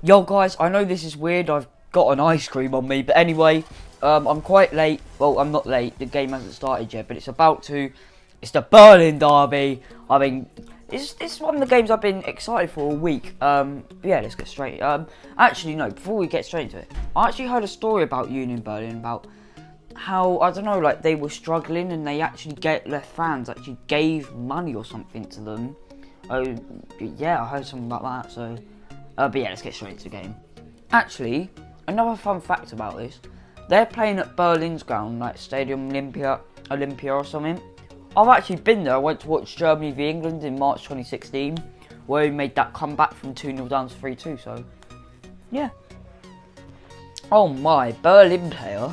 Yo guys, I know this is weird, I've got an ice cream on me, but anyway, I'm quite late. Well, I'm not late, the game hasn't started yet, but it's about to. It's the Berlin derby. I mean, this is one of the games I've been excited for all week. Yeah, let's get straight. Actually no, before we get straight into it, I actually heard a story about Union Berlin, about how, I don't know, like they were struggling and they actually their fans actually gave money or something to them. Oh, yeah, I heard something about that, so. But yeah, let's get straight into the game. Actually, another fun fact about this, they're playing at Berlin's ground, like Stadium Olympia or something. I've actually been there. I went to watch Germany v England in March 2016, where we made that comeback from 2-0 down to 3-2, so yeah. Oh my, Berlin player.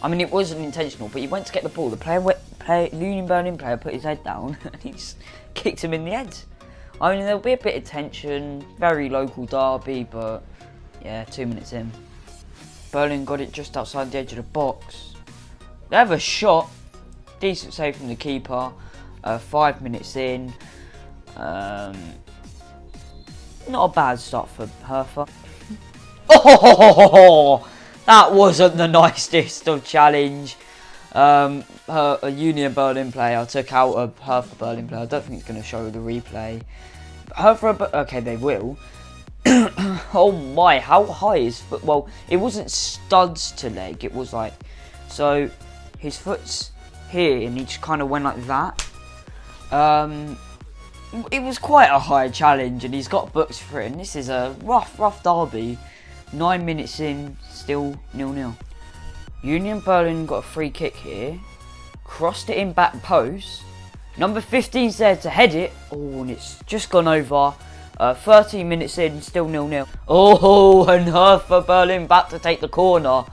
I mean, it wasn't intentional, but he went to get the ball. The Union Berlin player put his head down and he just kicked him in the head. I mean, there'll be a bit of tension, very local derby, but yeah, 2 minutes in. Berlin got it just outside the edge of the box. They have a shot, decent save from the keeper, 5 minutes in. Not a bad start for Hertha. Oh, that wasn't the nicest of challenge. A Union Berlin player took out a Hertha Berlin player. I don't think it's going to show the replay. Hertha, okay, they will. Oh my, how high is foot? Well, it wasn't studs to leg. It was like, so his foot's here and he just kind of went like that. It was quite a high challenge and he's got booked for it. And this is a rough derby. 9 minutes in, still 0-0. Union Berlin got a free kick here, crossed it in back post. Number 15's there to head it. Oh, and it's just gone over. 13 minutes in, still 0-0. Oh, and Hertha Berlin back to take the corner.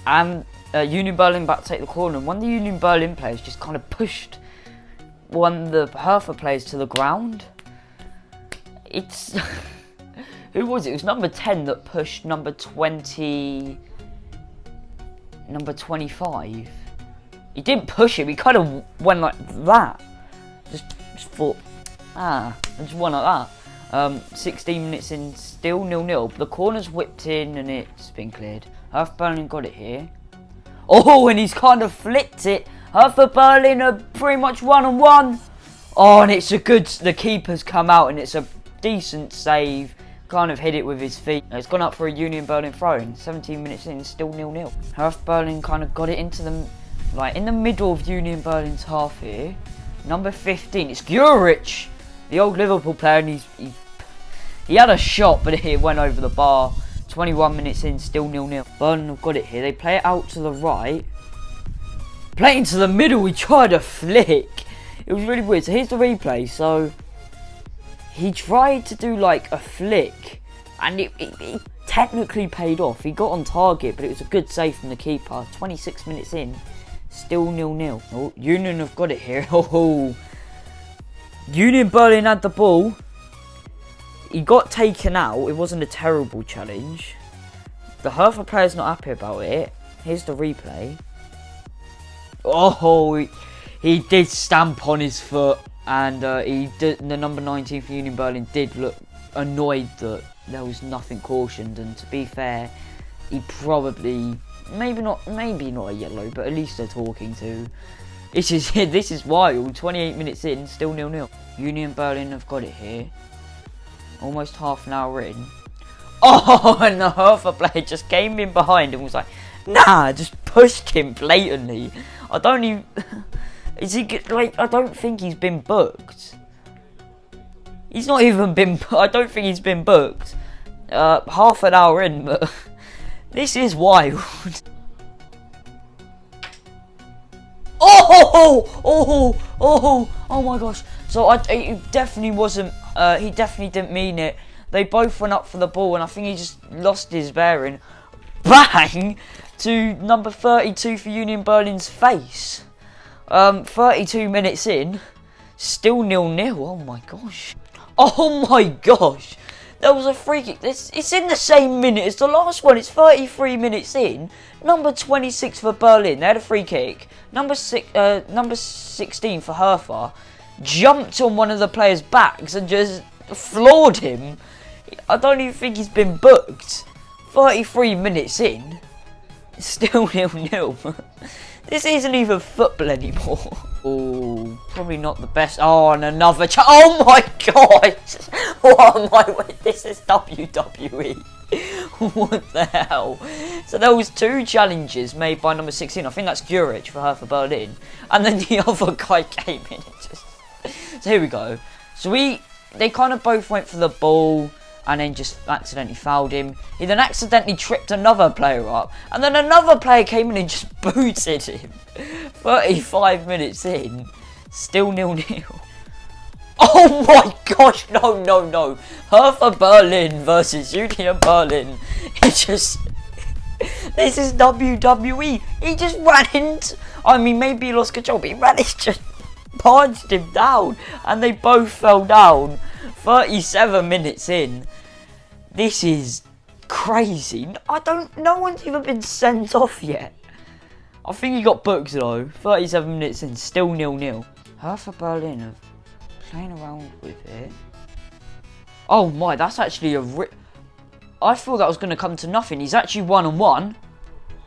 And Union Berlin back to take the corner. And one of the Union Berlin players just kind of pushed one of the Hertha players to the ground. It's... Who was it? It was number 10 that pushed number 20... Number 25. He didn't push him, he kind of went like that. Just thought, and just went like that. 16 minutes in, still 0-0. The corner's whipped in and it's been cleared. Hertha Berlin got it here. Oh, and he's kind of flicked it. Hertha Berlin are pretty much 1-on-1. Oh, and it's a good, the keeper's come out and it's a decent save. Kind of hit it with his feet. It's gone up for a Union Berlin throw-in. 17 minutes in, still 0-0. Hertha Berlin kind of got it into them, like in the middle of Union Berlin's half here. Number 15, it's Gurich, the old Liverpool player, and he had a shot, but it went over the bar. 21 minutes in, still 0-0. Berlin have got it here. They play it out to the right. Play into the middle. He tried a flick. It was really weird. So here's the replay. So he tried to do like a flick, and it technically paid off. He got on target, but it was a good save from the keeper. 26 minutes in, still 0-0. Oh, Union have got it here. Oh, Union Berlin had the ball. He got taken out. It wasn't a terrible challenge. The Hertha player's not happy about it. Here's the replay. Oh, he did stamp on his foot. And the number 19 for Union Berlin did look annoyed that there was nothing cautioned. And to be fair, he probably, maybe not a yellow, but at least they're talking to. This is wild. 28 minutes in, still 0-0. Union Berlin have got it here. Almost half an hour in. Oh, and the Hertha player just came in behind and was like, nah, just pushed him blatantly. I don't even... Is he like? I don't think he's been booked. He's not even been. I don't think he's been booked. Half an hour in, but this is wild. Oh my gosh! So he definitely wasn't. He definitely didn't mean it. They both went up for the ball, and I think he just lost his bearing. Bang! To number 32 for Union Berlin's face. 32 minutes in, still 0-0. Oh my gosh. Oh my gosh. There was a free kick. It's in the same minute as the last one. It's 33 minutes in. Number 26 for Berlin. They had a free kick. Number 16 for Hertha jumped on one of the players' backs and just floored him. I don't even think he's been booked. 33 minutes in, still 0-0. This isn't even football anymore. Oh, probably not the best. Oh, and another oh my god! What am I? This is WWE. What the hell? So there was 2 challenges made by number 16. I think that's Juric for Hertha Berlin. And then the other guy came in and just... So here we go. So they kind of both went for the ball and then just accidentally fouled him. He then accidentally tripped another player up. And then another player came in and just booted him. 35 minutes in, still 0-0. Oh my gosh, no. Hertha Berlin versus Union Berlin. This is WWE. He just ran into... I mean, maybe he lost control, but he ran into... just punched him down. And they both fell down. 37 minutes in. This is crazy. No one's even been sent off yet. I think he got booked though. 37 minutes in, still 0-0. Hertha Berlin are playing around with it. Oh my, that's actually I thought that was going to come to nothing. He's actually 1-on-1.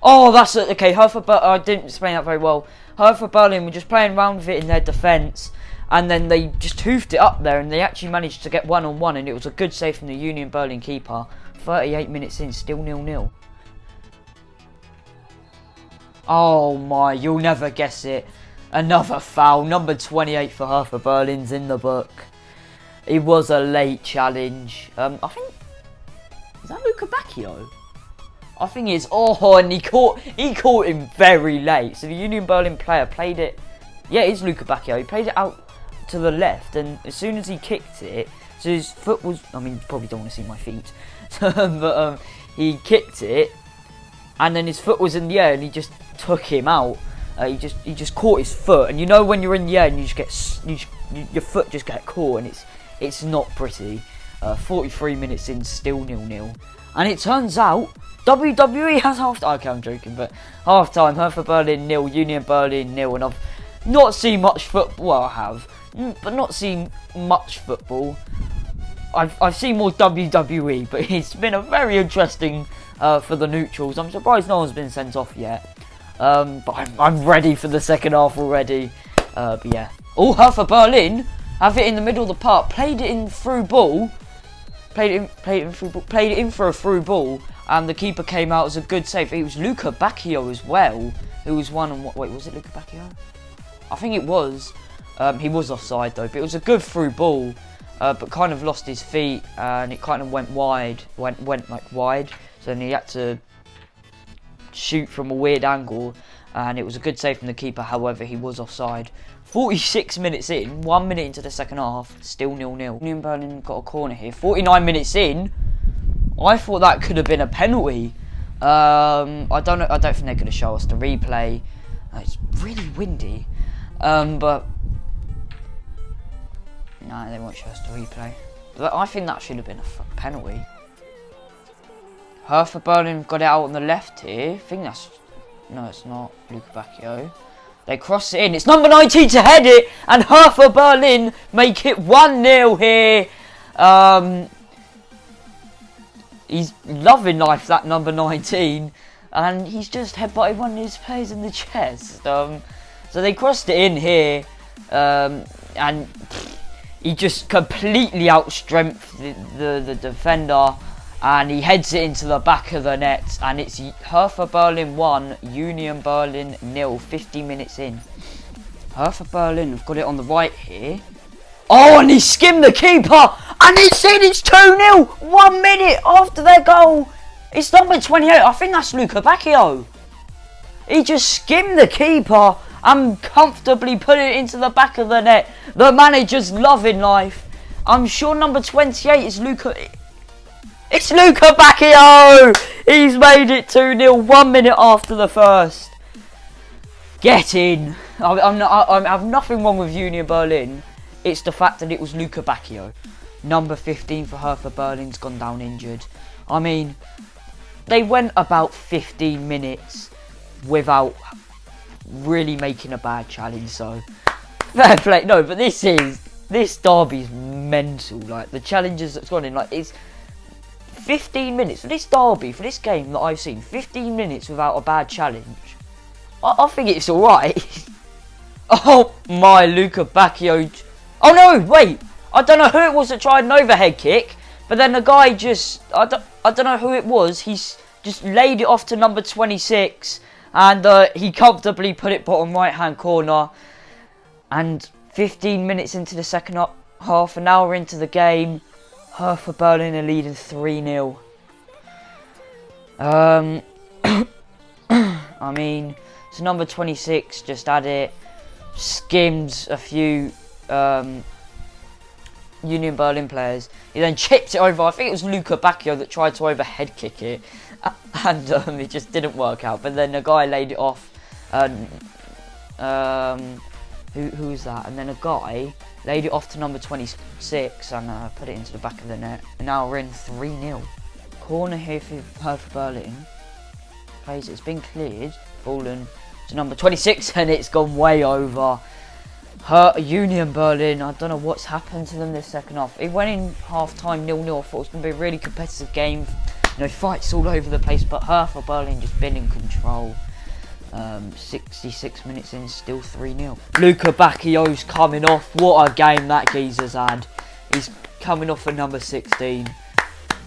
Oh, that's okay. I didn't explain that very well. Hertha Berlin were just playing around with it in their defence. And then they just hoofed it up there and they actually managed to get 1-on-1 and it was a good save from the Union Berlin keeper. 38 minutes in, still 0-0. Oh my, you'll never guess it. Another foul. Number 28 for Hertha Berlin's in the book. It was a late challenge. I think... Is that Luca Bacchio? I think it's... Oh, and he caught him very late. So the Union Berlin player played it... Yeah, it's Luca Bacchio. He played it out to the left, and as soon as he kicked it, so his foot was... I mean, you probably don't want to see my feet. But he kicked it, and then his foot was in the air, and he just took him out. He just caught his foot, and you know when you're in the air and you just get... your foot just get caught, and it's not pretty. 43 minutes in, still 0-0. And it turns out... WWE has half-time. Okay, I'm joking, but half-time, Hertha Berlin 0, Union Berlin 0, and I've not seen much football. Well, I have, but not seen much football. I've seen more WWE, but it's been a very interesting for the neutrals. I'm surprised no one's been sent off yet. But I'm ready for the second half already. But yeah. Oh, Hertha Berlin have it in the middle of the park. Played it in through ball. Played it in for a through ball. And the keeper came out as a good save. It was Luca Bacchio as well, who was one. Wait, was it Luca Bacchio? I think it was. He was offside though, but it was a good through ball, but kind of lost his feet and it kind of went wide, went like wide. So then he had to shoot from a weird angle, and it was a good save from the keeper. However, he was offside. 46 minutes in, 1 minute into the second half, still 0-0. Union Berlin got a corner here. 49 minutes in. I thought that could have been a penalty. I don't know. I don't think they're going to show us the replay. It's really windy, but no, they won't show us the replay. But I think that should have been a penalty. Hertha Berlin got it out on the left here. I think that's... No, it's not. Luca Bacchio. They cross it in. It's number 19 to head it, and Hertha Berlin make it 1-0 here. He's loving life, that number 19, and he's just headbutted one of his players in the chest. So they crossed it in here, and he just completely outstrengthened the defender, and he heads it into the back of the net, and it's Hertha Berlin 1, Union Berlin 0, 50 minutes in. Hertha Berlin have got it on the right here. Oh, and he skimmed the keeper, and it's in, it's 2-0, 1 minute after their goal. It's number 28, I think that's Luca Bacchio. He just skimmed the keeper and comfortably put it into the back of the net. The manager's loving life. I'm sure number 28 is Luca... It's Luca Bacchio! He's made it 2-0, 1 minute after the first. Get in. I have nothing wrong with Union Berlin. It's the fact that it was Luca Bacchio. Number 15 for Hertha Berlin's gone down injured. I mean, they went about 15 minutes without really making a bad challenge, so fair play. No, but this derby's mental. Like, the challenges that's gone in, like, 15 minutes for this derby, for this game that I've seen. 15 minutes without a bad challenge. I think it's alright. Oh my, Luca Bacchio. Oh no, wait. I don't know who it was that tried an overhead kick. But then the guy just, I don't know who it was. He's just laid it off to number 26. And he comfortably put it bottom right hand corner. And 15 minutes into the second half, an hour into the game, Hertha Berlin are leading 3-0. I mean, so number 26 just had it, skimmed a few Union Berlin players. He then chipped it over. I think it was Luca Bacchio that tried to overhead kick it, and it just didn't work out. But then a guy laid it off. Who was that? And then a guy laid it off to number 26 and put it into the back of the net. And now we're in 3-0. Corner here for Hertha Berlin. Plays it. It's been cleared. Fallen to number 26 and it's gone way over. Union Berlin, I don't know what's happened to them this second half. It went in half-time 0-0. I thought it was going to be a really competitive game. You know, fights all over the place, but Hertha Berlin just been in control. 66 minutes in, still 3-0. Luca Bacchio's coming off. What a game that geezer's had. He's coming off for number 16.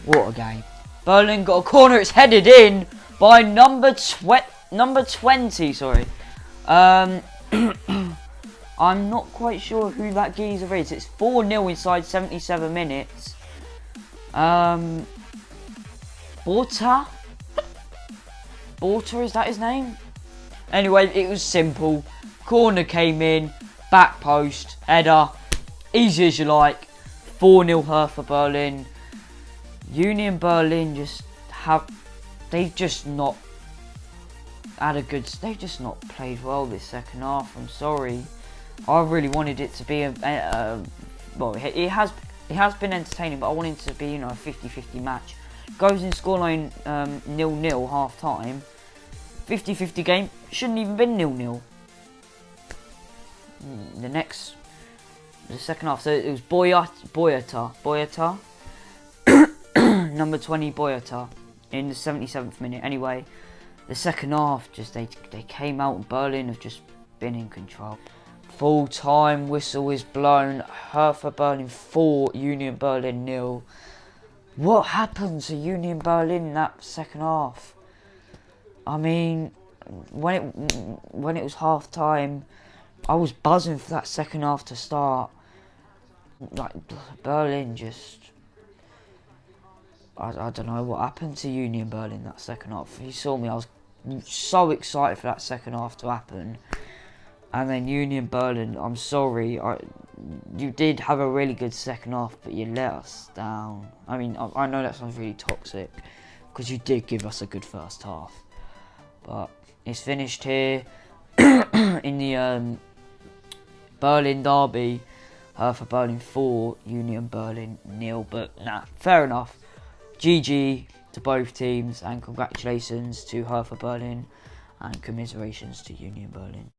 What a game. Berlin got a corner. It's headed in by number 20. Sorry. I'm not quite sure who that geezer is. It's 4-0 inside 77 minutes. Borta, is that his name? Anyway, it was simple. Corner came in, back post, header, easy as you like. 4-0 Hertha Berlin. Union Berlin they've just not played well this second half. I'm sorry. I really wanted it to be well, it has been entertaining, but I wanted it to be, you know, a 50-50 match. Goes in scoreline 0-0 half time. 50-50 game, shouldn't even been 0-0. The second half, so it was Boyata, number 20 Boyata, in the 77th minute. Anyway, the second half, just they came out and Berlin have just been in control. Full time whistle is blown. Hertha Berlin 4, Union Berlin 0. What happened to Union Berlin in that second half? I mean, when it was half time, I was buzzing for that second half to start. Like, Berlin just, I don't know what happened to Union Berlin that second half. If you saw me, I was so excited for that second half to happen. And then Union Berlin, I'm sorry, you did have a really good second half, but you let us down. I mean, I know that sounds really toxic, because you did give us a good first half. But it's finished here in the Berlin derby. Hertha Berlin 4, Union Berlin 0. But nah, fair enough. GG to both teams, and congratulations to Hertha Berlin, and commiserations to Union Berlin.